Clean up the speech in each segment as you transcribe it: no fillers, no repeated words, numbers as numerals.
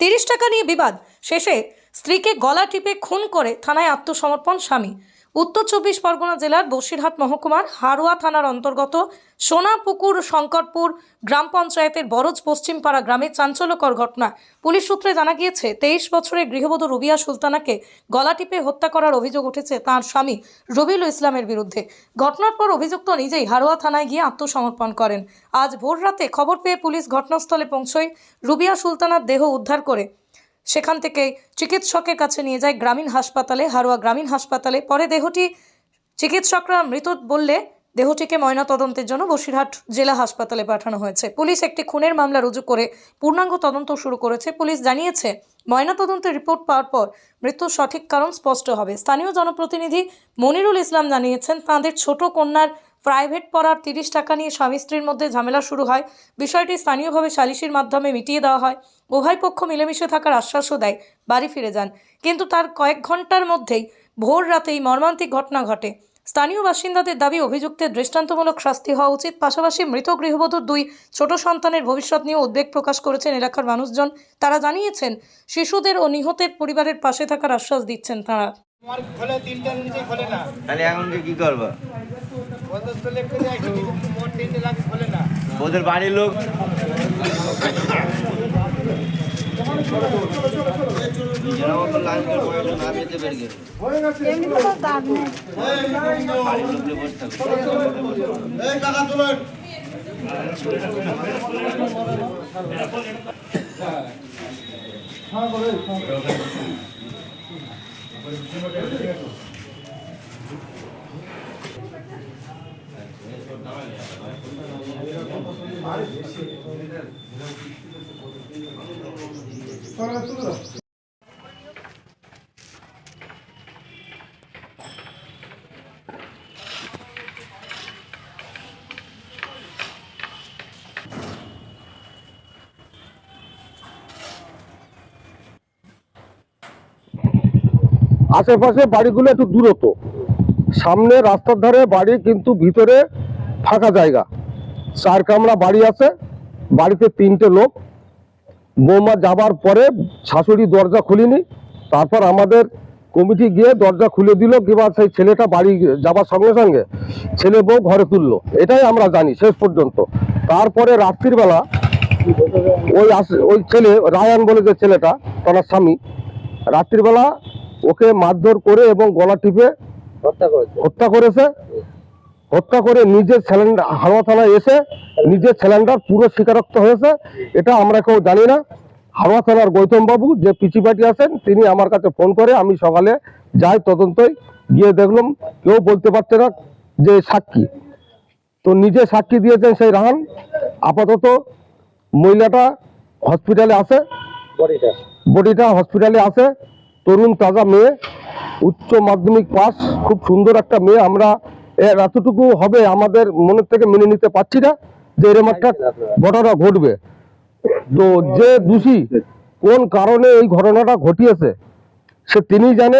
30 টাকা নিয়ে বিবাদ, শেষে স্ত্রীকে গলা টিপে খুন করে থানায় আত্মসমর্পণ স্বামী। উত্তর 24 পরগনা জেলার বসিরহাট মহকুমার হারোয়া থানার অন্তর্গত সোনাপুকুর শঙ্করপুর গ্রাম পঞ্চায়েতের বরজ পশ্চিমপাড়া গ্রামে চাঞ্চল্যকর ঘটনা। পুলিশ সূত্রে জানা গিয়েছে 23 বছরের গৃহবধূ রুবিয়া সুলতানাকে গলা টিপে হত্যা করার অভিযোগ উঠেছে তার স্বামী রবিউল ইসলামের বিরুদ্ধে। ঘটনার পর অভিযুক্ত নিজেই হারোয়া থানায় গিয়ে আত্মসমর্পণ করেন। আজ ভোর রাতে খবর পেয়ে পুলিশ ঘটনাস্থলে পৌঁছয়। রুবিয়া সুলতানার দেহ উদ্ধার করে সেখান থেকে চিকিৎসকের কাছে নিয়ে যায় গ্রামীণ হাসপাতালে, হারোয়া গ্রামীণ হাসপাতালে। পরে দেহটি চিকিৎসকরা মৃত বললে দেহটিকে ময়নাতদন্তের জন্য বসিরহাট জেলা হাসপাতালে পাঠানো হয়েছে। পুলিশ একটি খুনের মামলা রুজু করে পূর্ণাঙ্গ তদন্ত শুরু করেছে। পুলিশ জানিয়েছে ময়নাতদন্তের রিপোর্ট পাওয়ার পর মৃত্যুর সঠিক কারণ স্পষ্ট হবে। স্থানীয় জনপ্রতিনিধি মনিরুল ইসলাম জানিয়েছেন, তাঁদের ছোট কন্যার প্রাইভেট পড়ার 30 টাকা নিয়ে স্বামী স্ত্রীর মধ্যে ঝামেলা শুরু হয়। বিষয়টি স্থানীয়ভাবে সালিশির মাধ্যমে মিটিয়ে দেওয়া হয়। উভয় পক্ষ মিলেমিশে থাকার আশ্বাসও দেয়, বাড়ি ফিরে যান। কিন্তু তার কয়েক ঘন্টার মধ্যেই ভোর রাতেই মর্মান্তিক ঘটনা ঘটে। স্থানীয় বাসিন্দাদের দাবি, অভিযুক্তের দৃষ্টান্তমূলক শাস্তি হওয়া উচিত। পাশাপাশি মৃত গৃহবধূর 2 ছোট সন্তানের ভবিষ্যৎ নিয়ে উদ্বেগ প্রকাশ করেছেন এলাকার মানুষজন। তারা জানিয়েছেন, শিশুদের ও নিহতের পরিবারের পাশে থাকার আশ্বাস দিচ্ছেন তারা। ওদের বাড়ির লোক আশেপাশে বাড়িগুলো একটু দূরত্ব, সামনে রাস্তার ধারে বাড়ি, কিন্তু ভিতরে ফাঁকা জায়গা। 4 কামরা বাড়ি আছে, বাড়িতে 3টে লোক। বৌমা যাবার পরে শাশুড়ি দরজা খুলিনি, তারপর আমাদের কমিটি গিয়ে দরজা খুলে দিল, কিংবা সেই ছেলেটা বাড়ি যাবার সঙ্গে সঙ্গে ছেলে বউ ঘরে তুললো, এটাই আমরা জানি শেষ পর্যন্ত। তারপরে রাত্রির বেলা ওই ছেলে রায়ান বলে যে ছেলেটা, তার স্বামী, রাত্রিবেলা ওকে মারধর করে এবং গলা টিপে হত্যা করেছে। হত্যা করে নিজের সিলিন্ডার, হারোয়া থানায় এসে নিজের সিলিন্ডার পুরো স্বীকারোক্ত হয়েছে। এটা আমরা কেউ জানি না। হারোয়া থানার গৌতম বাবু যে পিচি পার্টি আছেন, তিনি আমার কাছে ফোন করে, আমি সকালে যাই তদন্তই, গিয়ে দেখলাম কেউ বলতে পারছে না যে সাক্ষী। তো নিজে সাক্ষী দিয়েছেন সেই রাহান। আপাতত মহিলাটা হসপিটালে আছে, বডিটা হসপিটালে আছে। তরুণ তাজা মেয়ে, উচ্চ মাধ্যমিক পাস, খুব সুন্দর একটা মেয়ে। আমরা এতটুকু হবে আমাদের মনের থেকে মেনে নিতে পারছি না যে এরকম একটা ঘটনা ঘটবে। তো যে দোষী, কোন কারণে এই ঘটনাটা ঘটিয়েছে সে তিনিই জানে।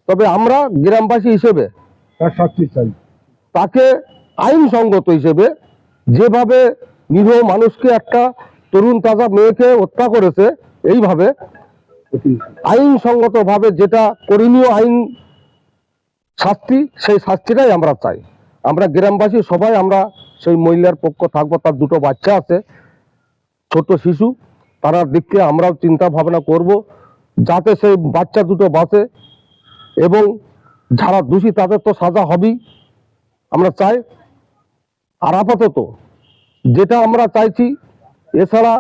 তবে আমরা গ্রামবাসী হিসেবে তাকে আইনসঙ্গত হিসেবে, যেভাবে নিরীহ মানুষকে, একটা তরুণ তাজা মেয়েকে হত্যা করেছে এইভাবে, আইনসঙ্গত ভাবে যেটা করণীয় আইন শাস্তি, সেই শাস্তিটাই আমরা চাই। আমরা গ্রামবাসী সবাই আমরা সেই মহিলার পক্ষ থাকবো। তার 2টো বাচ্চা আছে, ছোট শিশু, তারা দিক থেকে আমরাও চিন্তা ভাবনা করব যাতে সেই বাচ্চা 2টো বাঁচে, এবং যারা দোষী তাদের তো সাজা হবেই আমরা চাই। আর আপাতত যেটা আমরা চাইছি, এছাড়া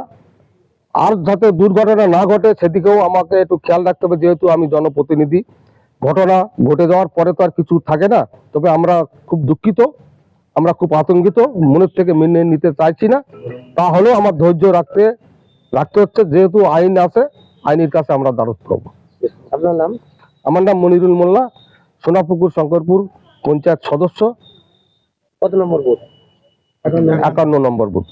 আর যাতে দুর্ঘটনা না ঘটে সেদিকেও আমাকে একটু খেয়াল রাখতে হবে। যেহেতু আমি জনপ্রতিনিধি, ঘটনা ঘটে যাওয়ার পরে তো আর কিছু থাকে না। তবে আমরা খুব দুঃখিত, আমরা খুব আতঙ্কিত, মনের থেকে মেনে নিতে চাইছি না। তাহলেও আমার ধৈর্য রাখতে হচ্ছে, যেহেতু আইন আছে, আইনের কাছে আমরা দ্বারস্থ হব। আপনার নাম? আমার নাম মনিরুল মোল্লা, সোনাপুকুর শঙ্করপুর পঞ্চায়েত সদস্য। কত নম্বর বুথ? 51 নম্বর বুথ।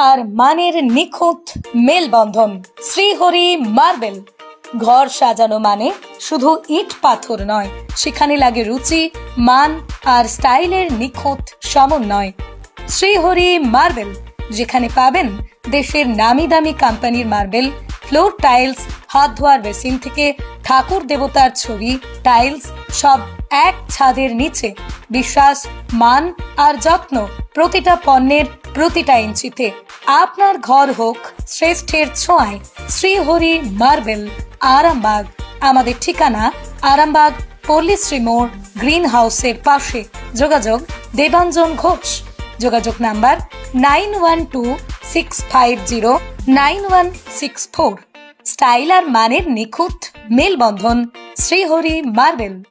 আর মানের নিখুঁত মেলবন্ধন। শ্রীহরি মার্বেল। ঘর সাজানো মানে শুধু ইট পাথর নয়, সেখানে লাগে রুচি, মান আর স্টাইলের নিখুঁত সমন্বয়। শ্রীহরি মার্বেল, যেখানে পাবেন দেশের নামি দামি কোম্পানির মার্বেল, ফ্লোর টাইলস, হাত ধোয়ার বেসিন থেকে ঠাকুর দেবতার ছবি, টাইলস সব এক ছাদের নিচে। বিশ্বাস, মান আর যত্ন প্রতিটা পণ্যের প্রতিটা ইঞ্চিতে। আপনার ঘর হোক শ্রেষ্ঠের ছোঁয়ায়। শ্রীহরি মার্বেল, আরামবাগ। আমাদের ঠিকানা আরামবাগ পল্লীশ্রী মোড়, গ্রিন হাউসের পাশে। যোগাযোগ দেবাঞ্জন ঘোষ। যোগাযোগ নাম্বার 9126509164। স্টাইল আর মানের নিখুঁত মেলবন্ধন শ্রীহরি মার্বেল।